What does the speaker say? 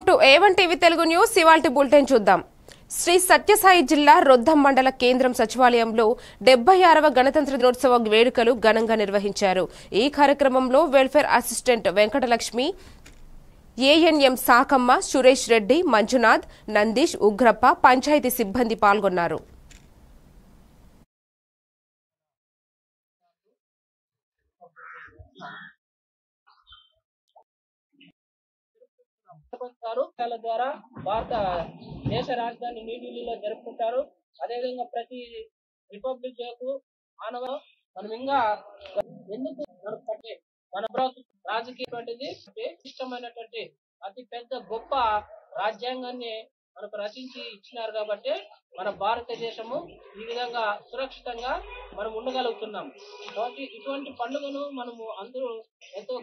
Welcome to A1 TV Telugu news. ఇవాల్టి bulletin చూద్దాం. శ్రీ సత్యసాయి జిల్లా రొద్దం మండల కేంద్రం సచివాలయంలో 76వ గణతంత్ర దినోత్సవ వేడుకలు ఘనంగా నిర్వహించారు. ఈ కార్యక్రమంలో welfare assistant Venkatalakshmi, ANM Sakamma, Suresh Reddy, Manjunath, Nandish, Ugrappa, panchayat సిబ్బంది పాల్గొన్నారు. ద్వారా భారత దేశ రాజధాని న్యూఢిల్లీలో జరుపుకుంటారు. అదేవిధంగా ప్రతి రిపబ్లిక్ డేకు మనం ఇంకా ఎందుకు నడుపుకుంటే మన రాజకీయటువంటిది ఇష్టమైనటువంటి అతి పెద్ద గొప్ప రాజ్యాంగాన్ని మనకు రచించి ఇచ్చినారు కాబట్టి మన భారతదేశము ఈ విధంగా సురక్షితంగా మనం ఉండగలుగుతున్నాం. కాబట్టి ఇటువంటి పండుగను మనము అందరూ ఎంతో